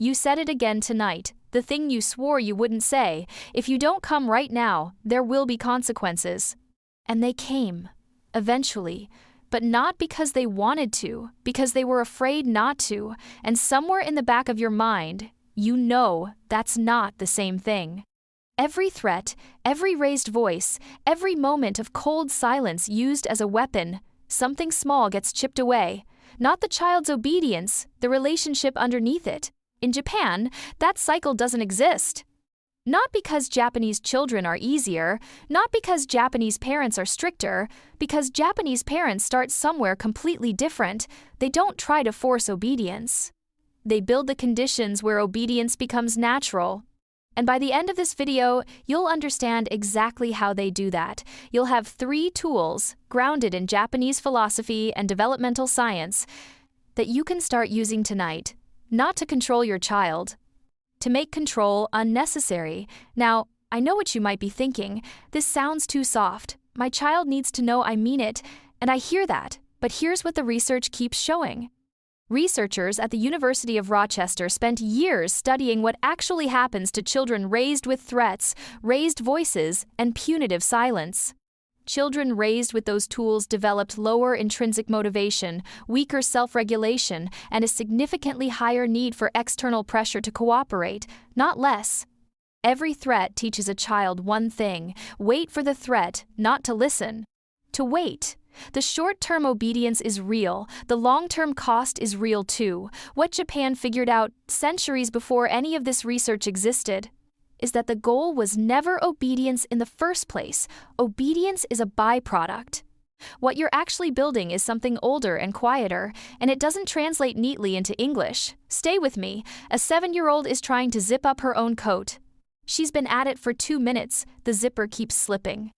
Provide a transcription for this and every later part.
You said it again tonight, the thing you swore you wouldn't say. If you don't come right now, there will be consequences. And they came. Eventually. But not because they wanted to, because they were afraid not to, and somewhere in the back of your mind, you know that's not the same thing. Every threat, every raised voice, every moment of cold silence used as a weapon, something small gets chipped away. Not the child's obedience, the relationship underneath it. In Japan, that cycle doesn't exist. Not because Japanese children are easier, not because Japanese parents are stricter, because Japanese parents start somewhere completely different. They don't try to force obedience. They build the conditions where obedience becomes natural. And by the end of this video, you'll understand exactly how they do that. You'll have 3 tools, grounded in Japanese philosophy and developmental science, that you can start using tonight, not to control your child, to make control unnecessary. Now, I know what you might be thinking. This sounds too soft. My child needs to know I mean it, and I hear that. But here's what the research keeps showing. Researchers at the University of Rochester spent years studying what actually happens to children raised with threats, raised voices, and punitive silence. Children raised with those tools developed lower intrinsic motivation, weaker self-regulation, and a significantly higher need for external pressure to cooperate, not less. Every threat teaches a child one thing: wait for the threat, not to listen. To wait. The short-term obedience is real, the long-term cost is real too. What Japan figured out centuries before any of this research existed is that the goal was never obedience in the first place. Obedience is a byproduct. What you're actually building is something older and quieter, and it doesn't translate neatly into English. Stay with me. A 7-year-old is trying to zip up her own coat. She's been at it for 2 minutes. The zipper keeps slipping.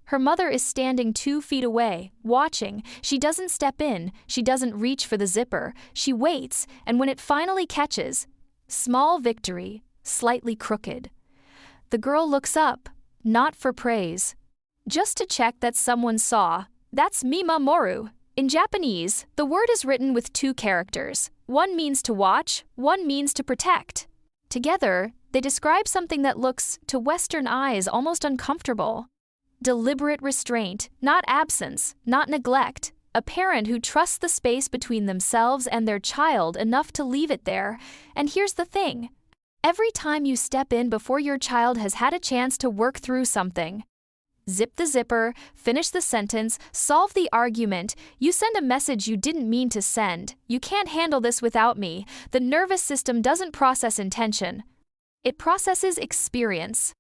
Her mother is standing 2 feet away, watching. She doesn't step in, she doesn't reach for the zipper. She waits, and when it finally catches, small victory, slightly crooked. The girl looks up, not for praise, just to check that someone saw. That's mimamoru. In Japanese, the word is written with 2 characters. One means to watch, one means to protect. Together, they describe something that looks, to Western eyes, almost uncomfortable. Deliberate restraint, not absence, not neglect. A parent who trusts the space between themselves and their child enough to leave it there. And here's the thing. Every time you step in before your child has had a chance to work through something, zip the zipper, finish the sentence, solve the argument, you send a message you didn't mean to send. You can't handle this without me. The nervous system doesn't process intention. It processes experience.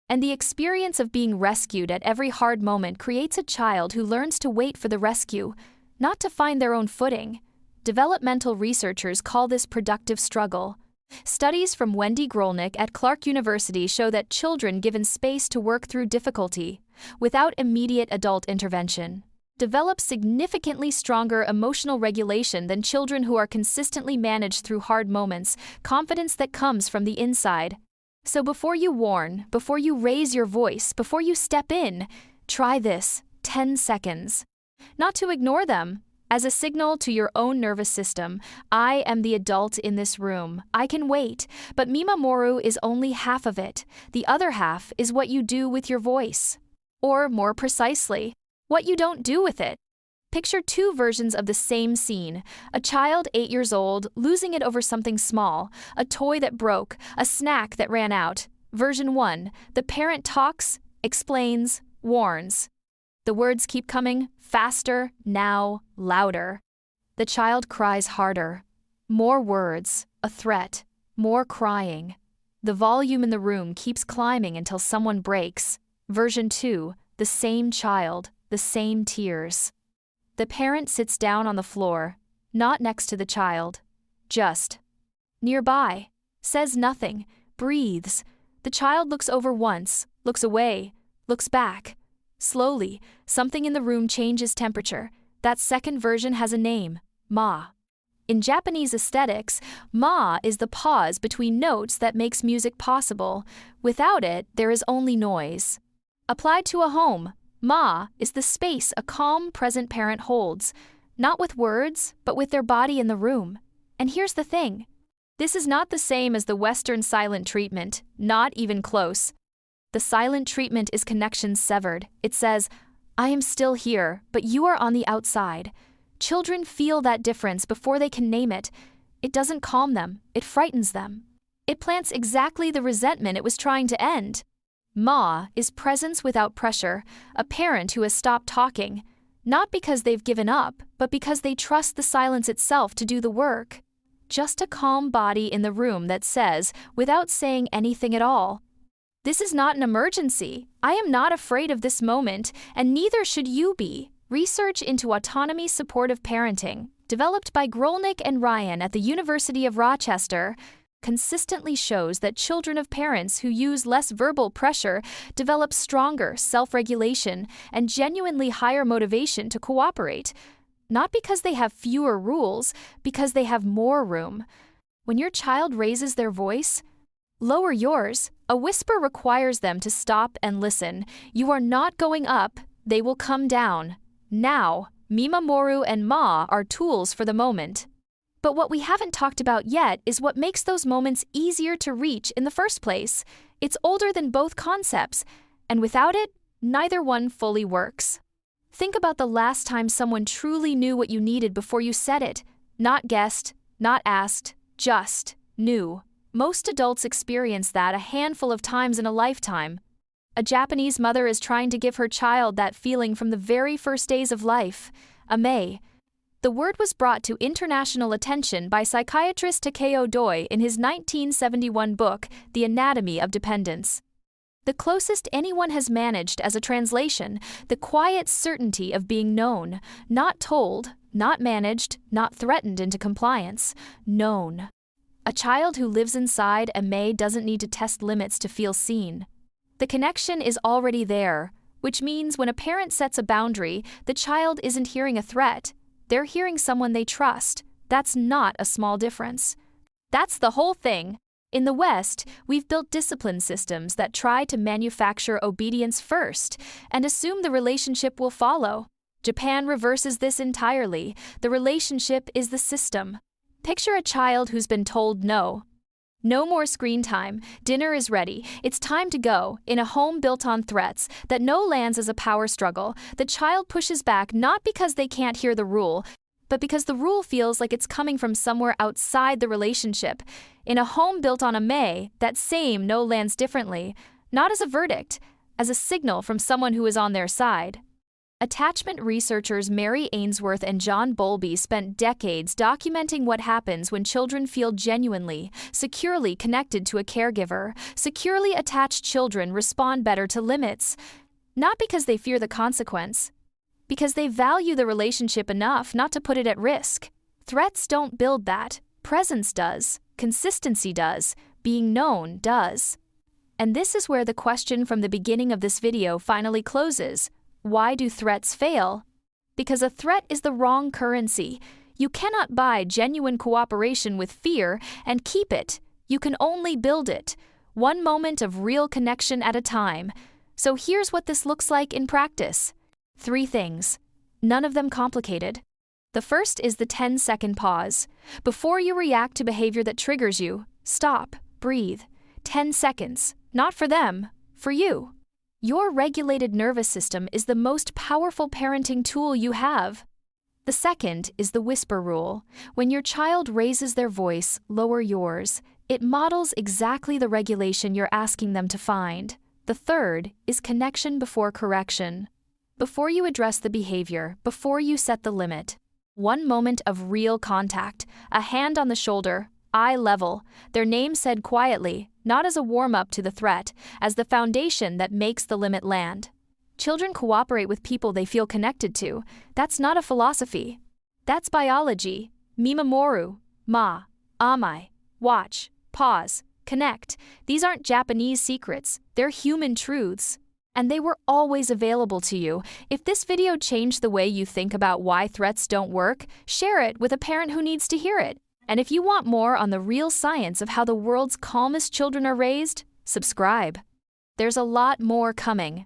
And the experience of being rescued at every hard moment creates a child who learns to wait for the rescue, not to find their own footing. Developmental researchers call this productive struggle. Studies from Wendy Grolnick at Clark University show that children given space to work through difficulty, without immediate adult intervention, develop significantly stronger emotional regulation than children who are consistently managed through hard moments, confidence that comes from the inside. So before you warn, before you raise your voice, before you step in, try this, 10 seconds. Not to ignore them, as a signal to your own nervous system. I am the adult in this room. I can wait, but mimamoru is only half of it. The other half is what you do with your voice. Or more precisely, what you don't do with it. Picture 2 versions of the same scene. A child 8 years old losing it over something small, a toy that broke, a snack that ran out. Version 1, the parent talks, explains, warns. The words keep coming, faster, now, louder. The child cries harder. More words, a threat, more crying. The volume in the room keeps climbing until someone breaks. Version 2, the same child, the same tears. The parent sits down on the floor, not next to the child, just nearby, says nothing, breathes. The child looks over once, looks away, looks back. Slowly, something in the room changes temperature. That second version has a name, ma. In Japanese aesthetics, ma is the pause between notes that makes music possible. Without it, there is only noise. Applied to a home, ma is the space a calm, present parent holds, not with words, but with their body in the room. And here's the thing. This is not the same as the Western silent treatment, not even close. The silent treatment is connection severed. It says, I am still here, but you are on the outside. Children feel that difference before they can name it. It doesn't calm them, it frightens them. It plants exactly the resentment it was trying to end. Ma is presence without pressure, a parent who has stopped talking, not because they've given up, but because they trust the silence itself to do the work. Just a calm body in the room that says, without saying anything at all, this is not an emergency. I am not afraid of this moment, and neither should you be. Research into autonomy supportive parenting, developed by Grolnick and Ryan at the University of Rochester, consistently shows that children of parents who use less verbal pressure develop stronger self-regulation and genuinely higher motivation to cooperate. Not because they have fewer rules, because they have more room. When your child raises their voice, lower yours. A whisper requires them to stop and listen. You are not going up, they will come down. Now, Mima Moru and Ma are tools for the moment. But what we haven't talked about yet is what makes those moments easier to reach in the first place. It's older than both concepts, and without it, neither one fully works. Think about the last time someone truly knew what you needed before you said it. Not guessed, not asked, just knew. Most adults experience that a handful of times in a lifetime. A Japanese mother is trying to give her child that feeling from the very first days of life. Ame. The word was brought to international attention by psychiatrist Takeo Doi in his 1971 book, The Anatomy of Dependence. The closest anyone has managed as a translation, the quiet certainty of being known, not told, not managed, not threatened into compliance, known. A child who lives inside Ame doesn't need to test limits to feel seen. The connection is already there, which means when a parent sets a boundary, the child isn't hearing a threat. They're hearing someone they trust. That's not a small difference. That's the whole thing. In the West, we've built discipline systems that try to manufacture obedience first and assume the relationship will follow. Japan reverses this entirely. The relationship is the system. Picture a child who's been told no. No more screen time, dinner is ready, it's time to go. In a home built on threats, that no lands as a power struggle, the child pushes back not because they can't hear the rule, but because the rule feels like it's coming from somewhere outside the relationship. In a home built on a may, that same no lands differently, not as a verdict, as a signal from someone who is on their side. Attachment researchers Mary Ainsworth and John Bowlby spent decades documenting what happens when children feel genuinely, securely connected to a caregiver. Securely attached children respond better to limits, not because they fear the consequence, because they value the relationship enough not to put it at risk. Threats don't build that. Presence does. Consistency does. Being known does. And this is where the question from the beginning of this video finally closes. Why do threats fail? Because a threat is the wrong currency. You cannot buy genuine cooperation with fear and keep it. You can only build it, one moment of real connection at a time. So here's what this looks like in practice. 3 things. None of them complicated. The first is the 10-second pause. Before you react to behavior that triggers you, stop, breathe. 10 seconds. Not for them, for you. Your regulated nervous system is the most powerful parenting tool you have. The second is the whisper rule. When your child raises their voice, lower yours. It models exactly the regulation you're asking them to find. The third is connection before correction. Before you address the behavior, before you set the limit, one moment of real contact, a hand on the shoulder, eye level, their name said quietly, not as a warm-up to the threat, as the foundation that makes the limit land. Children cooperate with people they feel connected to. That's not a philosophy. That's biology. Mimamoru, ma, amai, watch, pause, connect. These aren't Japanese secrets, they're human truths. And they were always available to you. If this video changed the way you think about why threats don't work, share it with a parent who needs to hear it. And if you want more on the real science of how the world's calmest children are raised, subscribe. There's a lot more coming.